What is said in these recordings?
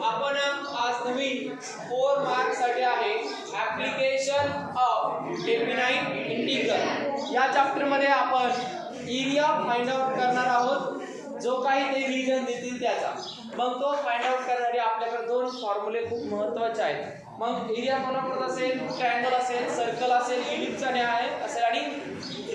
आपण आज नवीन 4 मार्क्स साठी आहे ऍप्लिकेशन ऑफ डेफिनाइट इंटिग्रल या चॅप्टर मध्ये आपण एरिया फाइंड आउट करणार आहोत, जो काही ते रीजन देतील त्याचा। मग तो फाइंड आउट करण्यासाठी आपल्याकडे दोन फॉर्म्युले खूप महत्त्वाचे आहेत। मग एरिया कोणाकडे असेल, ट्रायंगल असेल, सर्कल असेल, इलिप्सचा न्याय असेल आणि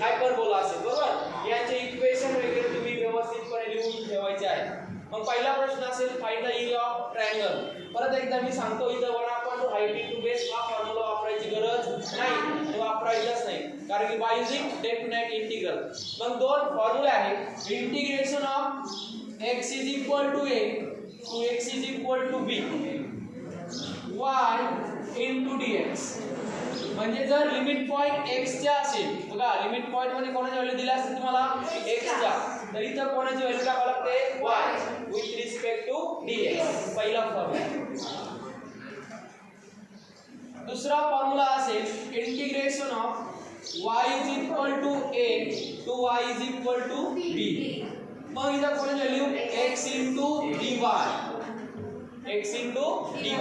हायपरबोला असेल, बरोबर। याचे इक्वेशन वगैरे तुम्ही व्यवस्थितपणे लिहून ठेवायचे आहे। मग पहिला प्रश्न असेल find the area of triangle. परत एकदा मी सांगतो, इथं 1/2 हाईट इंटू बेस हा फॉर्म्युला वापरायची गरज नाही आणि वापरायचाच नाही, कारण की बाय युजिंग डेफिनाइट इंटिग्रल। मग दोन फॉर्म्युले आहेत, integration of x is equal to a to x is equal to b y into dx। म्हणजे जर लिमिट पॉइंट x च्या असेल, बघा लिमिट पॉइंट मध्ये कोणाची व्हॅल्यू दिली असेल तुम्हाला x च्या, तर इथं कोणाची व्हॅल्यू टाकावी लागते y with respect to dx, पहिला फॉर्म्युला। दुसरा फॉर्म्युला असेल integration of y is equal to a to y is equal to b। मग इथं कोणाची value x into dy, x into dy,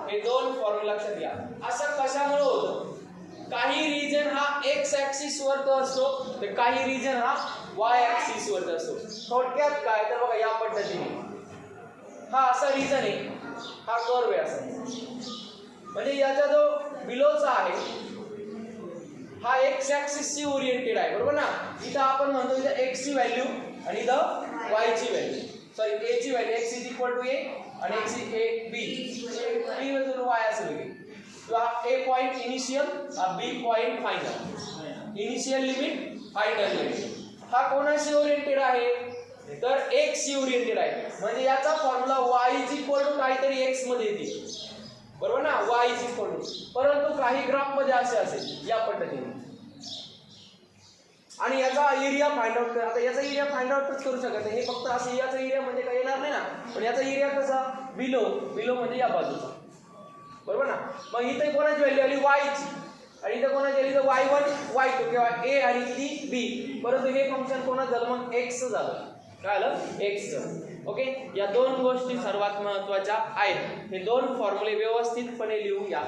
हे दोन फॉर्म्युला लक्षात घ्या। असं कशामुळे होतं, काही रीजन हा x ऍक्सिस वर असतो तर काही रीजन हा y ऍक्सिस वर असतो। थोडक्यात काय तर बघा, या पद्धतीने हा असा रीजन आहे, हा कर्व आहे असा, म्हणजे याचा जो बिलोचा आहे हा x ऍक्सिस ची ओरिएंटेड आहे, बरोबर ना। इथं आपण म्हणतो इथं x ची व्हॅल्यू आणि इथं y ची व्हॅल्यू, सॉरी a ची value x is equal to a आणि x is b, b मधून y असेल। तो a point initial, b point final, initial limit, final limit. हा कोणाशी ओरिएंटेड आहे तर x शी ओरिएंटेड आहे, म्हणजे याचा formula y is equal to काहीतरी x मध्ये येते, बरोबर ना, y is equal to। परंतु काही ग्राफ मध्ये असे असेल या पद्धतीने, आणि याचा एरिया फाइंड आउट कर। आता याचा एरिया फाइंड आउटच करू शकत नाही, हे फक्त असं याचा एरिया म्हणजे काही येणार नाही ना, पण याचा एरिया कसा बिलो, बिलो म्हणजे या बाजूचा, बरोबर ना। मग इथे कोणाची व्हॅल्यू आली y ची, आणि इथे कोणाची आली तर y1 y2 किंवा a आणि ती b, परंतु हे फंक्शन कोणाचं झालं मग x झालं, काय झालं x चं। ओके, या दोन गोष्टी सर्वात महत्त्वाच्या आहेत, हे दोन फॉर्म्युले व्यवस्थितपणे लिहून घ्या।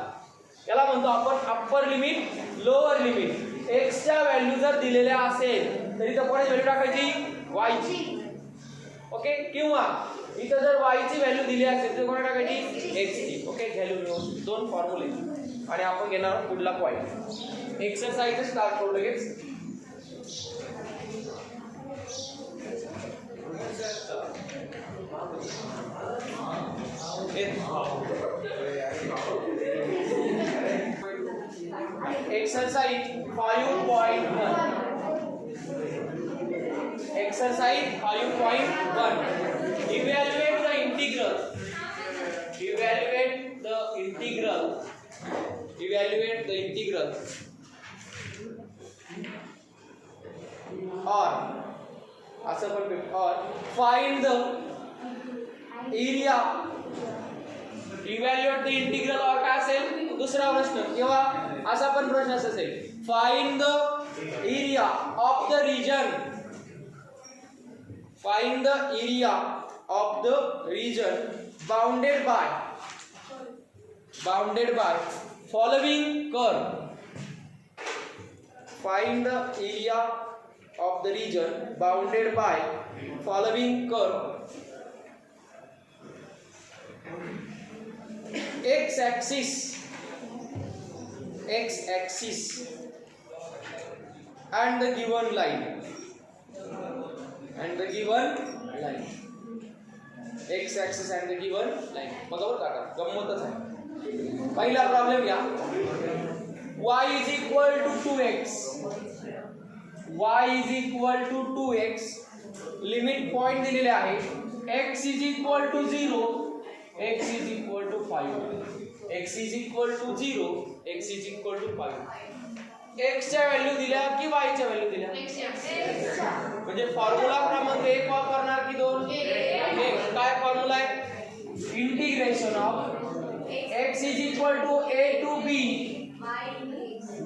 याला म्हणतो आपण upper limit, lower limit. x च्या व्हॅल्यू जर दिलेल्या असेल तर इथं कोणाची व्हॅल्यू टाकायची y ची, ओके, किंवा इथं जर y ची व्हॅल्यू दिली असेल तर कोणा टाकायची x ची। ओके, व्हॅल्यू दोन फॉर्म्युले, आणि आपण घेणार पुढला पॉइंट। एक्सरसाइज स्टार्ट करू लगेच। Exercise 5.1. Exercise 5.1. Evaluate the integral. Evaluate the integral. Evaluate the integral. Or असं पण or find the area. Evaluate the integral or काय असेल दुसरा प्रश्न, किंवा असा पण प्रश्न असेल find the area of the region, find the area of the region bounded by following curve, find the area of the region bounded by following curve. x axis and the given line, x axis and the given line। बघा बरं का, गंमतच आहे। पहिला problem घ्या, y is equal to 2x, y is equal to 2x, limit point दिलेले आहे x is equal to 0, x is equal to 5, x is equal to 0, x is equal to 5। x च्या व्हॅल्यू दिल्या की y च्या value दिल्या, म्हणजे formula क्रमांक 1 वापरणार की 2? 1। काय फॉर्म्युला आहे, integration of x is equal to a to b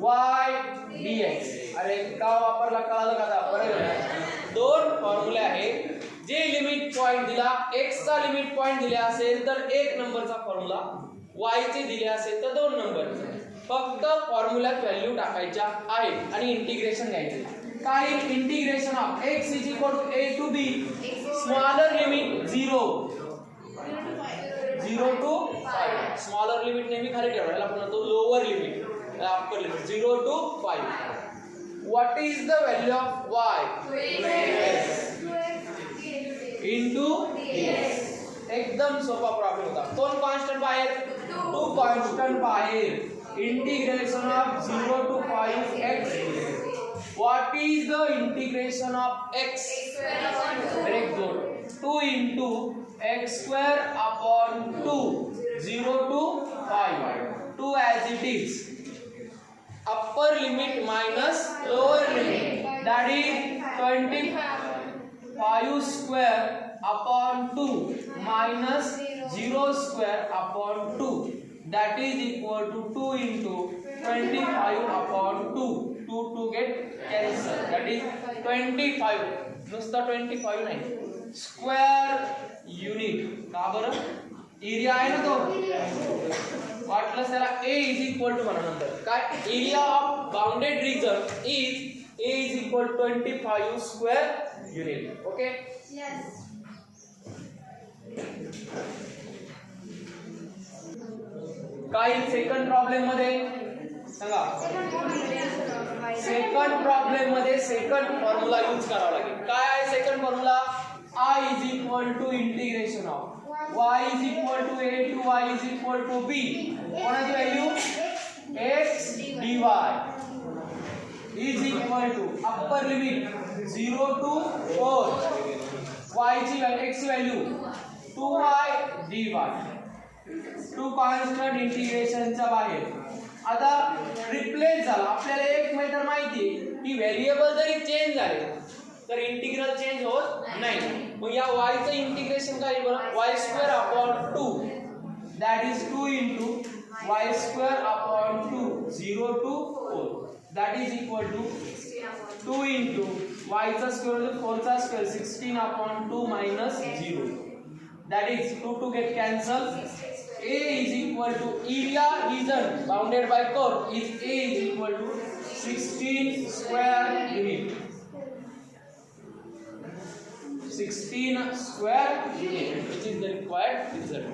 y dx। अरे का वापरला कळालं का? बरोबर, दोन फॉर्म्युले आहेत जे लिमिट पॉइंट दिला x चा लिमिट पॉइंट दिले असेल तर 1 नंबरचा फॉर्म्युला, y चे दिले असेल तर 2 नंबरचा. फक्त फॉर्म्युल्यात व्हॅल्यू टाकायच्या आहेत आणि इंटिग्रेशन घ्यायचे. काय integration of x a to b smaller limit 0 to 5. Smaller limit नेहमी खाली ठेवायला आपण तो lower limit upper limit 0 to 5. What is the value of y? 2x into dx. एकदम सोपा प्रॉब्लेम होता. कोण कॉन्स्टंट बाहेर? 2 कॉन्स्टंट बाहेर. Integration of 0 to 5x. What is the integration of x? Very good. 2 into x square upon 2. 0 to 5. 2 as it is. Upper limit minus lower limit, that is 25 square upon 2 minus 0 square upon 2, that is equal to 2 into 25 upon 2. 2 get cancel, that is 25. नुसता 25 नाही, square unit. का बरं? Area आहे ना तो, वाटलं त्याला a is equal to म्हणा नंतर. काय area of bounded region is a is equal 25 square unit. Okay, काय सेकंड प्रॉब्लेम मध्ये सांगा. सेकंड प्रॉब्लेम मध्ये सेकंड फॉर्म्युला यूज करावा लागेल. काय आहे second formula? I is equal to integration of y is equal to a to y is equal to b. कोणाची value? x dy is equal to upper limit 0 to 4, y ची x ची value 2y dy. 2 constant इंटिग्रेशनच्या बाहेर. आता replace झाला. आपल्याला एक method माहिती आहे की व्हेरिएबल जरी चेंज झाले तर इंटिग्रल चेंज होत नाही. मग या y चं इंटिग्रेशन काय बरं? y square upon 2, that is 2 into y square upon 2 0 to 4, that is equal to 2 into y चा स्क्वेअर 4 चा स्क्वेअर 16 upon 2 minus 0, that is 2 get cancel. a is equal to area region bounded by curve is a is equal to 16 square unit. 16 square unit, which is the required result.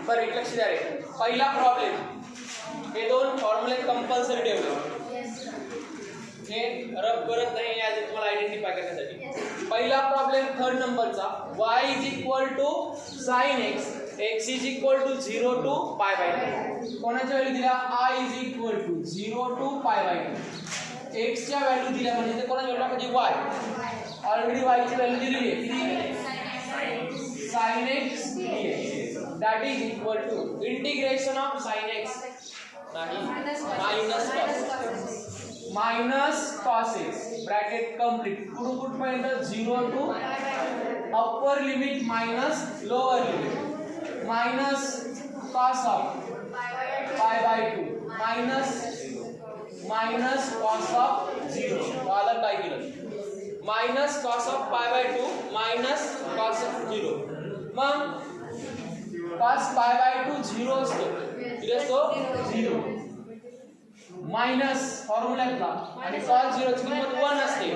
पर एक लक्ष द्या रे. पहिला problem, हे दोन फॉर्म्युले compulsory ठेवले. हे रब करत नाही याचे तुम्हाला आयडेंटिफाय करण्यासाठी. पहिला प्रॉब्लेम थर्ड नंबरचा, y is equal to sin x, x is equal to 0 to pi by 2. कोणाची व्हॅल्यू दिल्या? I is equal to 0 to pi by 2. x च्या व्हॅल्यू दिल्या म्हणजे ते कोणाची व्हॅल्यू टाकायची? y. ऑलरेडी y ची व्हॅल्यू दिलेली आहे. किती? sin x dx, that is equal to integration of sin x नाही minus cos x, bracket complete. कुठून कुठपर्यंत? 0 to upper limit minus lower limit, minus cos of pi by 2 minus cos of 0. आलं काय केलं? minus cos of pi by 2 minus cos of 0. मग cos pi by 2 0 असतो, किती असतो? 0 मायनस फॉर्म्युल्यातला, आणि cos 0 ची किंमत 1 असते.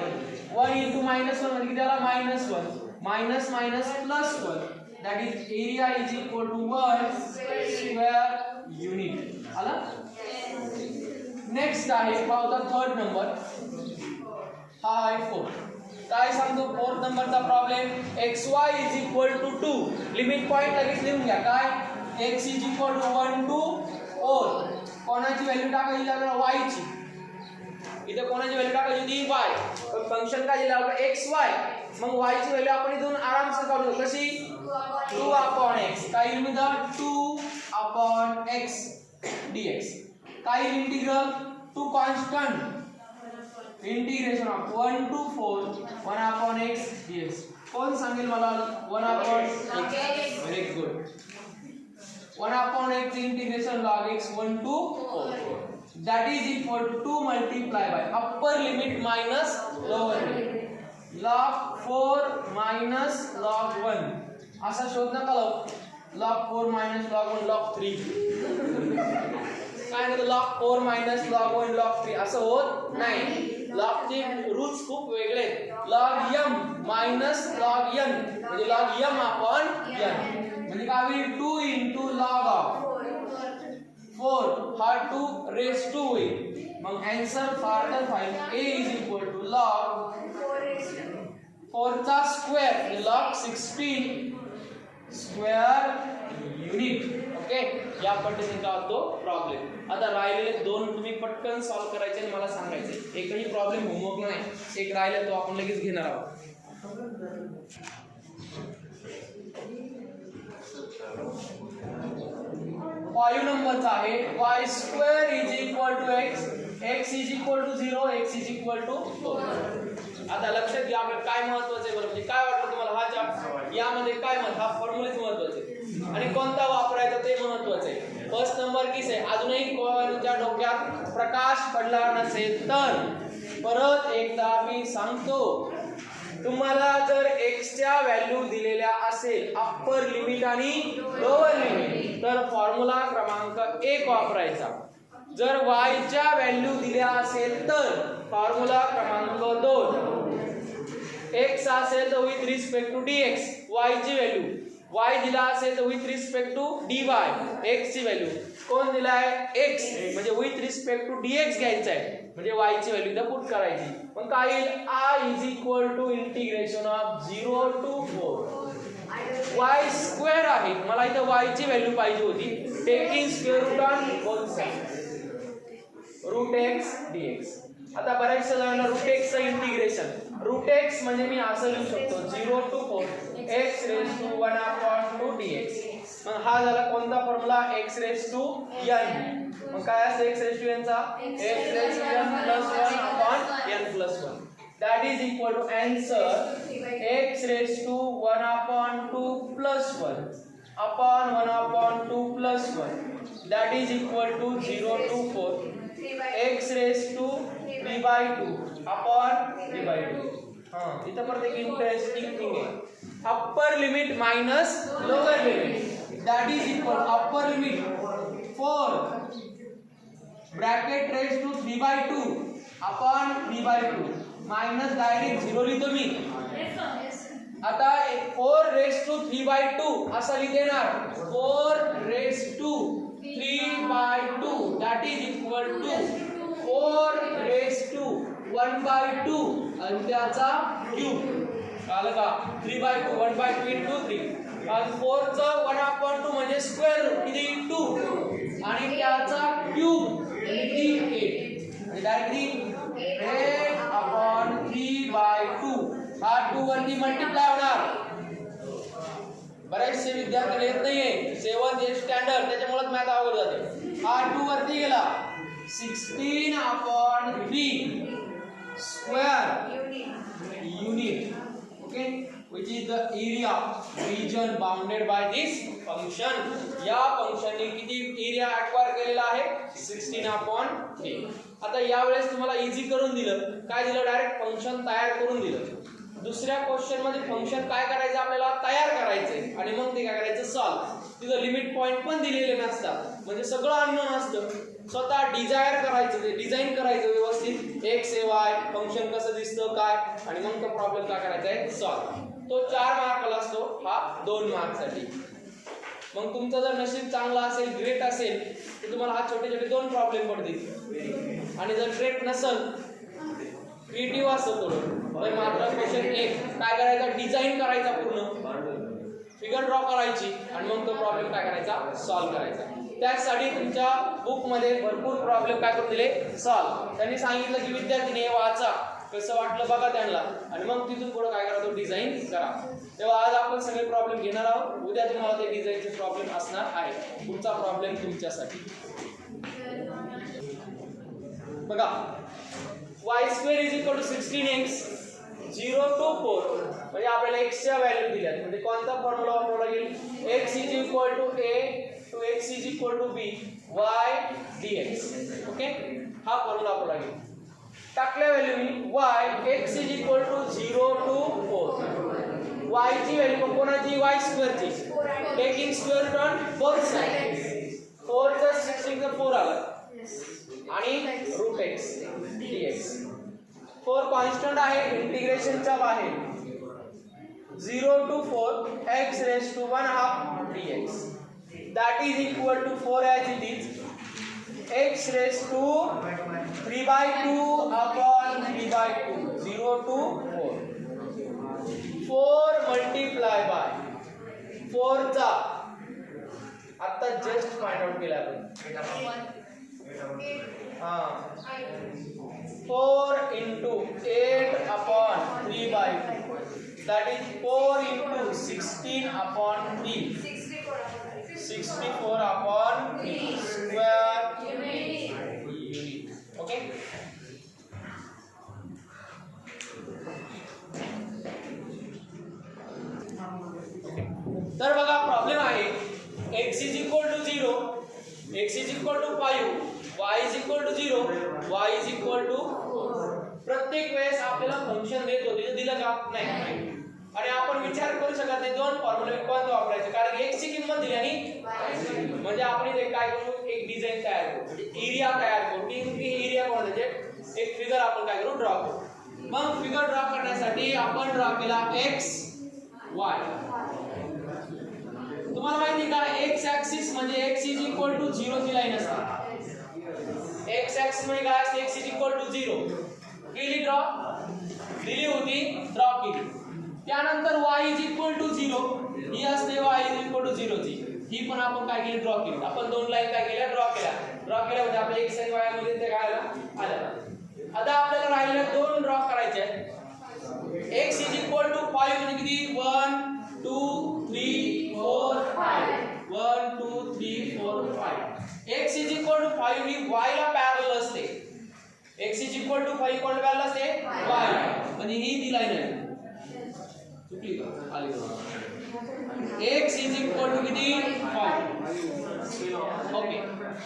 1 into -1 म्हणजे किती आला? -1 minus minus plus 1, that is area is equal to 1 square unit. आला? नेक्स्ट आहे पाहता थर्ड नंबर. हा आहे 4. काय सांगतो फोर्थ नंबरचा problem? xy is equal to 2. Limit point लगेच लिहून घ्या. काय? x is equal to 1 to 4. कोणाची व्हॅल्यू टाकायची आपल्याला? y ची. इथे कोणाची व्हॅल्यू टाकायची होती? y. पण फंक्शन काय दिलं आपल्याला? xy. मग y ची व्हॅल्यू आपण इथून आरामसे काढू. कशी? 2 upon x. काय लिहू द्या? 2 upon x dx. काय integral? 2 constant integration of 1 to 4 1 upon x dx. कोण सांगेल मला? 1 upon x. Very good. 1 upon x integration log x 1 to 4, that is equal to 2 multiply by upper limit minus lower limit. log 4 minus log 1 असा शोध नका लावू. log 4 minus log 1 log 3 काय नाही, log 4 minus log 1 log 3 असं होत नाही. log चे रूट्स खूप वेगळे आहेत. log m minus log n म्हणजे log m upon n म्हणजे काय होईल 2 into log of 4 हा 2 raised to होईल. मग answer farther find a is equal to log 4 चा स्क्वेअर म्हणजे log 16 स्क्वेअर युनिट. ओके, या पद्धतीने होतो प्रॉब्लेम. आता राहिलेले दोन तुम्ही पटकन सॉल्व करायचे आणि मला सांगायचे. एकही प्रॉब्लेम होमवर्क नाही, एक राहिला तो आपण लगेच घेणार आहोत. 5 नंबरचा आहे y square is equal to x, x is equal to 0, x is equal to 4. आता लक्षात घ्या काय महत्त्वाचं आहे बरं, म्हणजे काय वाटतं तुम्हाला हा यामध्ये काय हा फॉर्म्युलाच महत्त्वाचे आहे आणि कोणता वापरायचा ते महत्त्वाचं आहे. फर्स्ट नंबर किस आहे, अजूनही कोणाच्या डोक्यात प्रकाश पडला नसेल तर परत एकदा मी सांगतो, तुम्हाला जर x च्या व्हॅल्यू दिलेल्या असेल अप्पर लिमिट आणि लोअर लिमिट तर फॉर्म्युला क्रमांक 1 वापरायचा. जर y च्या व्हॅल्यू दिल्या असेल तर फॉर्म्युला क्रमांक 2. x असेल तर with respect to dx y ची व्हॅल्यू, y दिला असेल तर with respect to dy x ची व्हॅल्यू. कोण दिला आहे x म्हणजे विथ रिस्पेक्ट टू dx घ्यायचा आहे म्हणजे y ची व्हॅल्यू इथं पुट करायची. मग काय येईल i is equal to integration of 0 to 4 y square आहे. मला इथं y ची व्हॅल्यू पाहिजे होती. Taking square root on both side root x dx. आता बऱ्याचशा जणांना रूट x चं इंटिग्रेशन, रूट x म्हणजे मी असं लिहू शकतो 0 to 4 x raise to 1 upon 2 dx. मग हा झाला कोणता formula x raise to n. मग काय असतं x रेज टू n चा x raise to n plus 1 upon n plus 1. That is equal to answer x raise to 1 upon 2 plus 1 upon 1 upon 2 plus 1 that is equal to 0 to 4 x raise to 3/2 upon 3/2. हां, इथं परत एक interesting thing आहे. Upper limit minus lower limit that is equal upper limit 4 bracket raise to 3/2 upon 3/2 minus direct 0 लिहितो मी. आता 4 raise to 3/2 असं लिहिणार 4 raise to 3/2 that is equal to 4 raise to 1/2 आणि त्याचा क्यूब. कळलं का? 3/2 1/2 into 3 आणि 4 चं 1/2 म्हणजे स्क्वेअर रूट किती 2 आणि त्याचा क्यूब किती 8 आणि डायरेक्टली 8/3/2 हा 2 वरती मल्टिप्लाय होणार. बरेचसे विद्यार्थी येत नाहीये 7th स्टँडर्ड त्याच्यामुळे मॅथ अवघड जाते. हा 2 वरती गेला 16/3 square unit, okay, which is the area region bounded by this function. या फंक्शन ने किती एरिया एक्वायर केलेला आहे 16/3. आता या वेळेस तुम्हाला इझी करून दिलं. काय दिलं? डायरेक्ट फंक्शन तयार करून दिलं. दुसऱ्या क्वेश्चन मध्ये फंक्शन काय करायचं आपल्याला तयार करायचंय आणि मग ते काय करायचं सॉल्व. तिथं लिमिट पॉइंट पण दिलेले नसतात म्हणजे सगळं अननोन असतं. स्वतः डिझायर करायचं, ते डिझाइन करायचं व्यवस्थित x y फंक्शन कसं दिसतं काय आणि मग तो प्रॉब्लेम काय करायचा आहे सॉल्व. तो 4 मार्काला असतो, हा 2 मार्कसाठी. मग तुमचं जर नशीब चांगलं असेल ग्रेट असेल तर तुम्हाला हा छोटे छोटे 2 प्रॉब्लेम पडतील आणि जर ग्रेट नसेल क्रिएटिव्ह असतो थोडं तर मात्र क्वेश्चन 1 काय करायचा डिझाइन करायचा पूर्ण फिगर ड्रॉ करायची आणि मग तो प्रॉब्लेम काय करायचा सॉल्व करायचा. त्यासाठी तुमच्या बुक मध्ये भरपूर प्रॉब्लेम काय करून दिले सॉल्व. त्यांनी सांगितलं की विद्यार्थीने हे वाचा कसं वाटलं बघा त्यांना आणि मग तिथून पुढे काय करा तो डिझाइन करा. तेव्हा आज आपण सगळे प्रॉब्लेम घेणार आहोत. उद्या तुम्हाला ते डिझाइनचे प्रॉब्लेम असणार आहे. पुढचा प्रॉब्लेम तुमच्यासाठी बघा y square is equal to 16x 0 to 4 म्हणजे आपल्याला x च्या व्हॅल्यू दिल्यात म्हणजे कोणता फॉर्म्युला वापरावा लागेल x is equal to a to x is equal to b y dx. Okay, हा फॉर्म्युला वापरावा लागेल. टाकल्या व्हॅल्यू मी y x is equal to 0 to 4. y ची व्हॅल्यू कोणाची y स्क्वेअर ची taking square root on both side. 4 चा 16 चा 4 आला आणि रूट x dx. 4 कॉन्स्टंट आहे इंटिग्रेशनच्या बाहेर. 0 to 4 x raised to 1 half dx that is equal to 4 as it is x raised to 3 by 2 upon 3 by 2. 0 to 4 4 multiply by 4 चा आता just find out केला आपण 4 into 8 upon 3 by 2 that is 4 into 16 upon 3 64 upon 3 square unit. Okay. तर बघा problem आहे x is equal to 0, x is equal to 5, y is equal to 0, y is equal to 4. प्रत्येक वेळेस आपल्याला function देत होते दिलं का नाही आणि आपण विचार करू शकत नाही दोन फॉर्म्युला कोणते वापरायचे कारण x ची किंमत दिली आणि म्हणजे आपण इथे काय करू एक डिझाइन तयार करू एरिया तयार करू की एरिया कोण म्हणजे एक फिगर आपण काय करू ड्रॉ करू. मग फिगर ड्रॉ करण्यासाठी आपण ड्रॉ केला x y. तुम्हाला माहिती का x ऍक्सिस म्हणजे x इज इक्वल टू 0 ची लाईन असते. x ऍक्सिस म्हणजे काय असते x इज इक्वल टू 0 केली ड्रॉ दिली होती ड्रॉ केली. त्यानंतर y इज इक्वल टू 0 ही असते y इज इक्वल टू 0 ची ही पण आपण काय केली ड्रॉ केली. आपण दोन लाईन काय केल्या ड्रॉ केल्या म्हणजे आपल्या x आणि y मध्ये ते काय आलं. आता आपल्याला राहिलेल्या दोन ड्रॉ करायचे आहेत. x इज इक्वल टू 5 म्हणजे किती 1 2 3 4 5 1 2 3 4 5 x इज इक्वल टू 5 ही y ला पॅरलल असते. x इज इक्वल टू 5 कोणत्या पॅरलल असते y म्हणजे ही ती लाईन आहे चुकली का आली बघा x इज इक्वल टू किती 5. ओके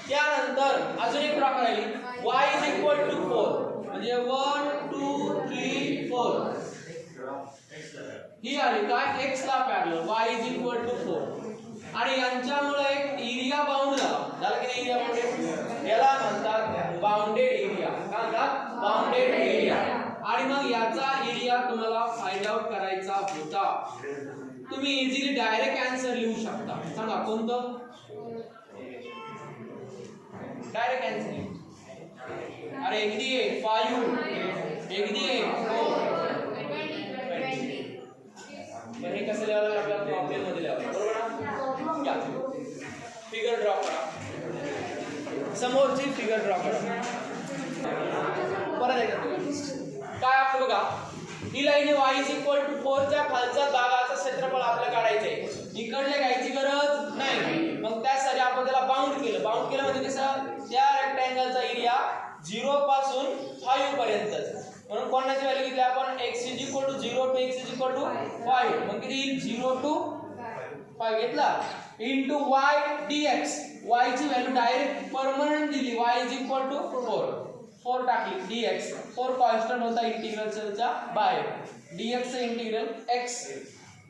त्यानंतर अजून एक ड्रॉ करायची y इज इक्वल टू 4 म्हणजे 1 2 3 4 ही आली काय x ला parallel y is equal to 4 आणि यांच्यामुळे एक एरिया बाउंड झाला की एरिया बाउंडेड याला म्हणतात बाउंडेड एरिया. काय म्हणतात बाउंडेड एरिया. आणि मग याचा एरिया तुम्हाला फाइंड आउट करायचा होता. तुम्ही इझिली डायरेक्ट आन्सर लिहू शकता. सांगा कोणतं डायरेक्ट आन्सर. अरे एक दी 5 एक दी 4 हे कसं लिहावं लागेल आपल्याला प्रॉब्लेम मध्ये लिहावं बरोबर ना. फिगर ड्रॉ करा समोरची फिगर ड्रॉ करा परत एकदा काय आपलं बघा ही line y is equal to 4 च्या खालचा भागाचा क्षेत्रफळ आपल्याला काढायचंय. इकडले घ्यायची गरज नाही मग त्यासाठी आपण त्याला बाउंड केलं म्हणजे कसं त्या रेक्टँगलचा एरिया 0 पासून 5 पर्यंत म्हणून कोणाची व्हॅल्यू घेतली आपण x is equal to 0 to x is equal to 5 मग किती येईल 0 टू 5 घेतला इनटू y dx y ची व्हॅल्यू डायरेक्ट परमनंट दिली y इज इक्वल टू 4 टाकली dx 4 कॉन्स्टंट होता इंटिग्रलचा बाहेर dx चे integral x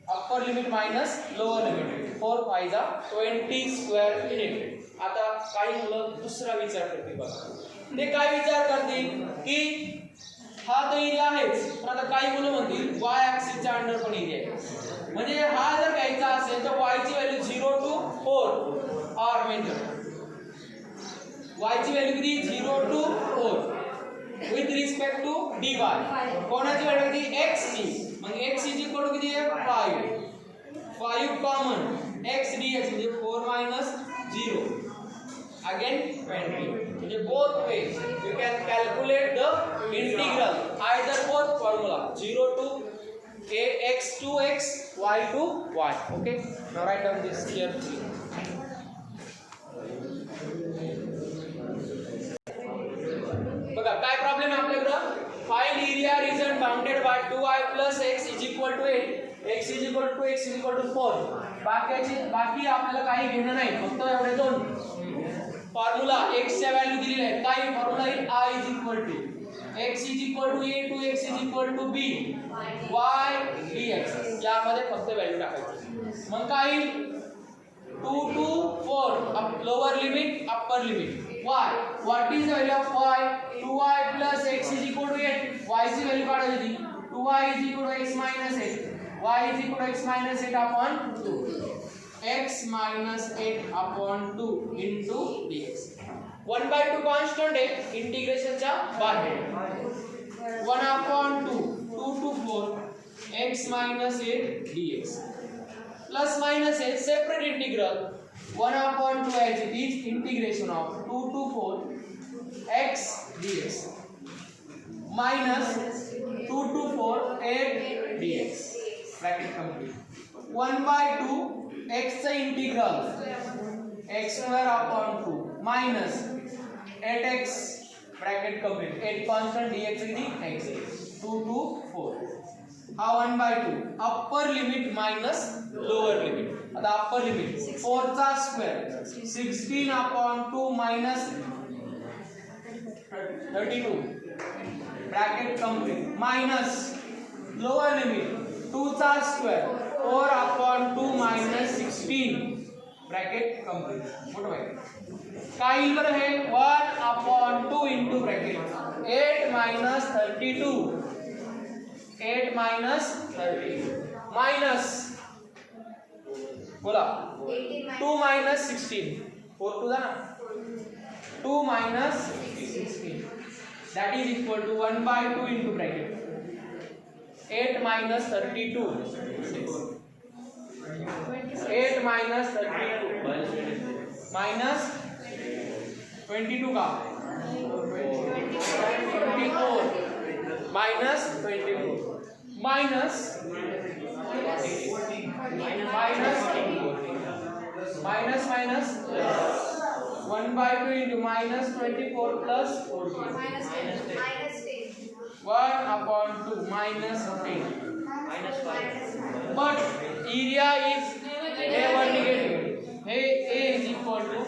upper limit minus lower limit 4 5 जा 20 स्क्वेअर युनिट. आता काही मुलं दुसरा विचार करतील बघा ते काय विचार करतील की हा तर एरिया आहेच पण आता काही मुलं म्हणतील y ऍक्सिसच्या अंडर पण एरिया आहे म्हणजे हा जर घ्यायचा असेल तर y ची व्हॅल्यू 0 टू 4 और मेंटेन y ची व्हॅल्यू किती 0 to 4 with respect to dy कोणाची व्हॅल्यू किती x ची मग x इज इक्वल टू किती आहे 5 कॉमन x dx म्हणजे 4 0 again 20 म्हणजे both ways you can calculate the integral either both formula 0 to x to x y to y. Okay, now write down this carefully. बघा काय problem आहे आपल्याकडे find area region bounded by 2y plus x is equal to 8 x is equal to x is equal to 4 बाकी आपल्याला काही घेणं नाही फक्त एवढे दोन फॉर्म्युला x च्या व्हॅल्यू दिलेली आहे काय फॉर्म्युला आहे i is equal to x is equal to a, 2x is equal to b, y dx यामध्ये फक्त व्हॅल्यू टाकायची. मग काय 2 to 4 lower limit upper limit y. What is value of y? 2y plus x is equal to 8. y ची value काढायची. 2y is equal to x minus 8. y is equal to x minus 8 upon 2. x minus 8 upon 2 into dx. 1/2 constant है integration च्या बाहेर. 1 upon 2 2 to 4 x minus 8 dx plus minus है separate integral 1 upon 2 as it is integration of 2 to 4 x dx minus 2 to 4 8 dx bracket complete. 1/2 x चा integral x square upon 2 minus 8x bracket complete 8 constant dx is the x 2 to 4. हा 1/2 upper limit minus lower limit. आता upper limit 4 चा स्क्वेअर 16 upon 2 minus 32 bracket complete minus lower limit 2 चा square 4 upon 2 minus 16 bracket complete. मोठं आहे काय येईल बरं हे 1 upon 2 into bracket 8 minus 32 8 minus 30 minus बोला 2 minus 16 4 to the 2 minus 16 that is equal to 1/2 into bracket 8 minus 32 8 minus 32 minus 22 का 24 minus 24 minus minus 1/2 into minus 24 plus 14 1 upon 2 minus 10 but area is a1 negative. A is equal to